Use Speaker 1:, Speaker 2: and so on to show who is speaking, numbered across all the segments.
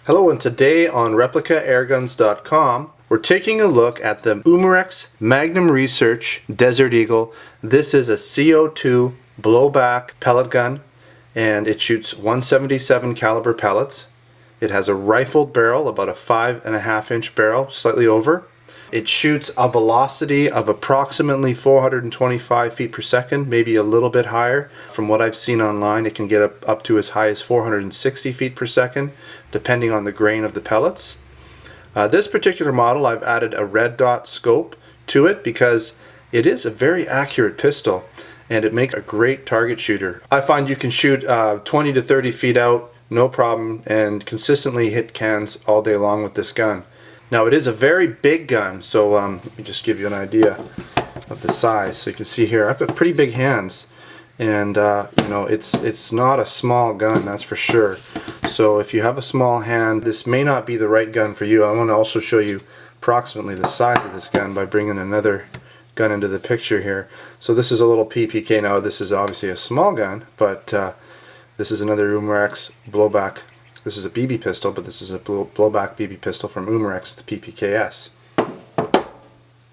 Speaker 1: Hello, and today on ReplicaAirguns.com we're taking a look at the Umarex Magnum Research Desert Eagle. This is a CO2 blowback pellet gun, and it shoots 177 caliber pellets. It has a rifled barrel, about a 5.5-inch barrel, slightly over. It shoots a velocity of approximately 425 feet per second, maybe a little bit higher. From what I've seen online, it can get up to as high as 460 feet per second, depending on the grain of the pellets. This particular model, I've added a red dot scope to it because it is a very accurate pistol and it makes a great target shooter. I find you can shoot 20 to 30 feet out, no problem, and consistently hit cans all day long with this gun. Now it is a very big gun, so let me just give you an idea of the size. So you can see here, I've got pretty big hands, and you know, it's not a small gun, that's for sure. So if you have a small hand, this may not be the right gun for you. I want to also show you approximately the size of this gun by bringing another gun into the picture here. So this is a little PPK. Now this is obviously a small gun, but this is another Umarex blowback. This is a BB pistol, but this is a blowback BB pistol from Umarex, the PPKS.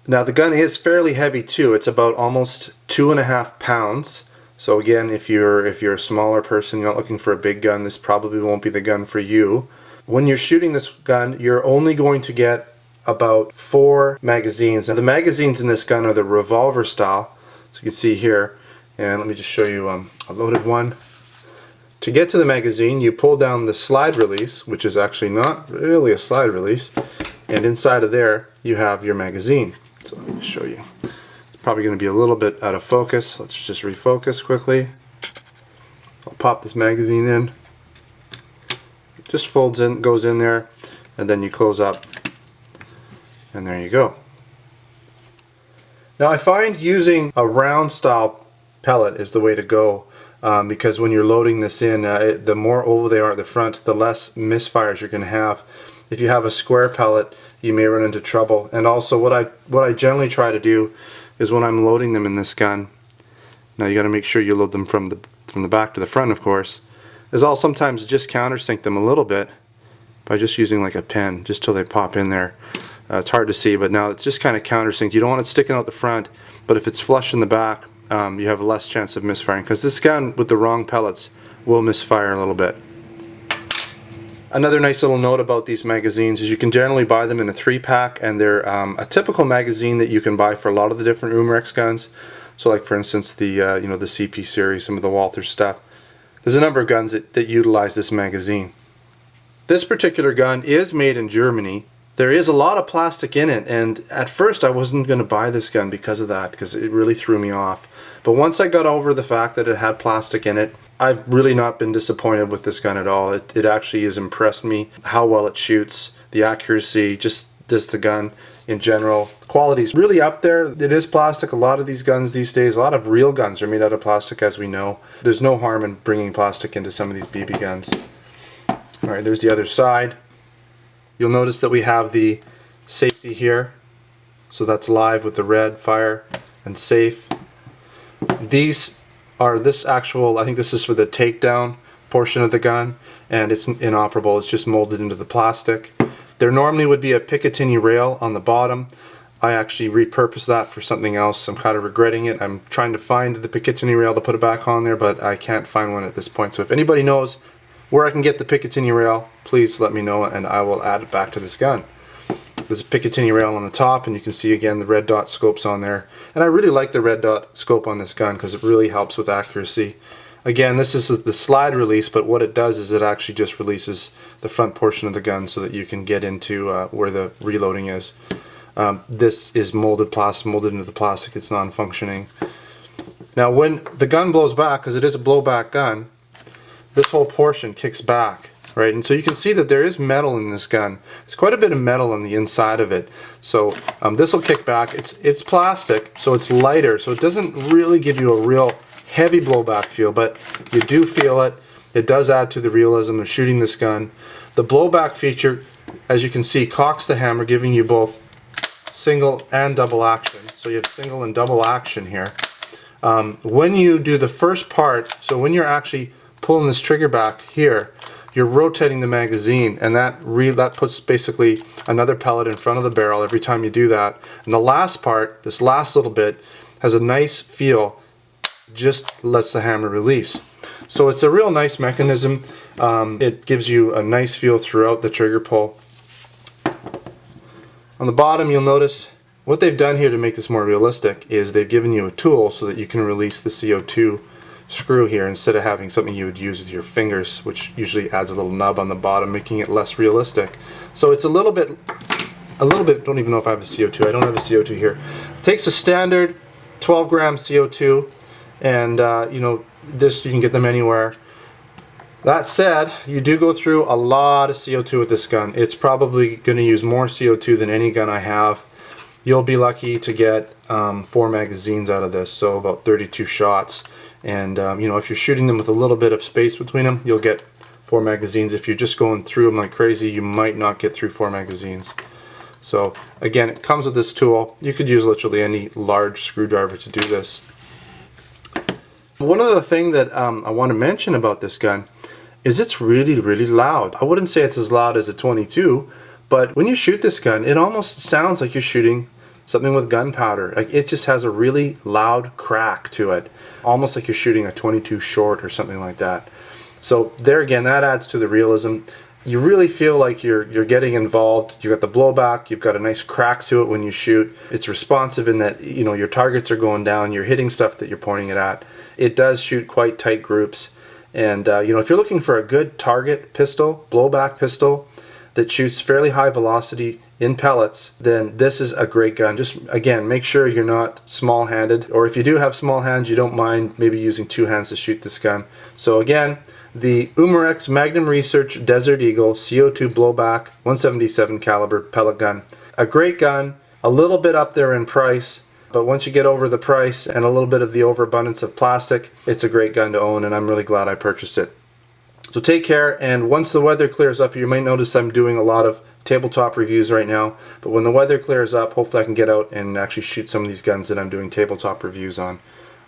Speaker 1: Now the gun is fairly heavy too. It's about almost 2.5 pounds. So again, if you're a smaller person, you're not looking for a big gun, this probably won't be the gun for you. When you're shooting this gun, you're only going to get about 4 magazines. Now the magazines in this gun are the revolver style, so you can see here. And let me just show you a loaded one. To get to the magazine, you pull down the slide release, which is actually not really a slide release, and inside of there you have your magazine. So let me just show you. It's probably going to be a little bit out of focus. Let's just refocus quickly. I'll pop this magazine in. It just folds in, goes in there, and then you close up, and there you go. Now I find using a round style pellet is the way to go. Because when you're loading this in, the more oval they are at the front, the less misfires you're going to have. If you have a square pellet, you may run into trouble. And also what I generally try to do is when I'm loading them in this gun, now you got to make sure you load them from the back to the front, of course, is I'll sometimes just countersink them a little bit by just using like a pen, just till they pop in there. It's hard to see, but now it's just kind of countersinked. You don't want it sticking out the front, but if it's flush in the back, you have less chance of misfiring, because this gun with the wrong pellets will misfire a little bit. Another nice little note about these magazines is you can generally buy them in a 3-pack, and they're a typical magazine that you can buy for a lot of the different Umarex guns. So like for instance the you know, the CP series, some of the Walther stuff. There's a number of guns that utilize this magazine. This particular gun is made in Germany. There is a lot of plastic in it, and at first I wasn't going to buy this gun because of that, because it really threw me off. But once I got over the fact that it had plastic in it, I've really not been disappointed with this gun at all. It actually has impressed me, how well it shoots, the accuracy, just the gun in general. The quality is really up there. It is plastic. A lot of these guns these days, a lot of real guns are made out of plastic, as we know. There's no harm in bringing plastic into some of these BB guns. Alright, there's the other side. You'll notice that we have the safety here, so that's live with the red, fire and safe. These are this actual, I think this is for the takedown portion of the gun, and it's inoperable. It's just molded into the plastic. There normally would be a Picatinny rail on the bottom. I actually repurposed that for something else. I'm kind of regretting it. I'm trying to find the Picatinny rail to put it back on there, but I can't find one at this point. So if anybody knows where I can get the Picatinny rail, please let me know and I will add it back to this gun. There's a Picatinny rail on the top, and you can see again the red dot scopes on there. And I really like the red dot scope on this gun because it really helps with accuracy. Again, this is the slide release, but what it does is it actually just releases the front portion of the gun so that you can get into where the reloading is. This is molded into the plastic. It's non-functioning. Now when the gun blows back, because it is a blowback gun, this whole portion kicks back, right? And so you can see that there is metal in this gun. There's quite a bit of metal on the inside of it. So this will kick back. It's plastic, so it's lighter, so it doesn't really give you a real heavy blowback feel, but you do feel it. It does add to the realism of shooting this gun. The blowback feature, as you can see, cocks the hammer, giving you both single and double action. So you have single and double action here. When you do the first part, so when you're actually pulling this trigger back here, you're rotating the magazine, and that puts basically another pellet in front of the barrel every time you do that. And the last part, this last little bit, has a nice feel, just lets the hammer release. So it's a real nice mechanism. It gives you a nice feel throughout the trigger pull. On the bottom, you'll notice what they've done here to make this more realistic is they've given you a tool so that you can release the CO2 screw here instead of having something you would use with your fingers, which usually adds a little nub on the bottom, making it less realistic. So it's a little bit, don't even know if I have a CO2. I don't have a CO2 here. It takes a standard 12 gram CO2, and you know, this, you can get them anywhere. That said, you do go through a lot of CO2 with this gun. It's probably going to use more CO2 than any gun I have. You'll be lucky to get 4 magazines out of this, so about 32 shots. And you know, if you're shooting them with a little bit of space between them, you'll get 4 magazines. If you're just going through them like crazy, you might not get through 4 magazines. So again, it comes with this tool. You could use literally any large screwdriver to do this. One other thing that I want to mention about this gun is it's really, really loud. I wouldn't say it's as loud as a 22, but when you shoot this gun, it almost sounds like you're shooting something with gunpowder. Like, it just has a really loud crack to it, almost like you're shooting a 22 short or something like that. So there again, that adds to the realism. You really feel like you're getting involved. You've got the blowback, you've got a nice crack to it when you shoot. It's responsive in that, you know, your targets are going down, you're hitting stuff that you're pointing it at. It does shoot quite tight groups. And you know, if you're looking for a good target pistol, blowback pistol, that shoots fairly high velocity in pellets, then this is a great gun. Just again, make sure you're not small-handed, or if you do have small hands, you don't mind maybe using 2 hands to shoot this gun. So again, the Umarex Magnum Research Desert Eagle CO2 blowback 177 caliber pellet gun. A great gun, a little bit up there in price, but once you get over the price and a little bit of the overabundance of plastic, it's a great gun to own, and I'm really glad I purchased it. So take care, and once the weather clears up, you might notice I'm doing a lot of tabletop reviews right now, but when the weather clears up, hopefully I can get out and actually shoot some of these guns that I'm doing tabletop reviews on.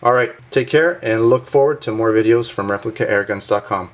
Speaker 1: Alright, take care, and look forward to more videos from ReplicaAirguns.com.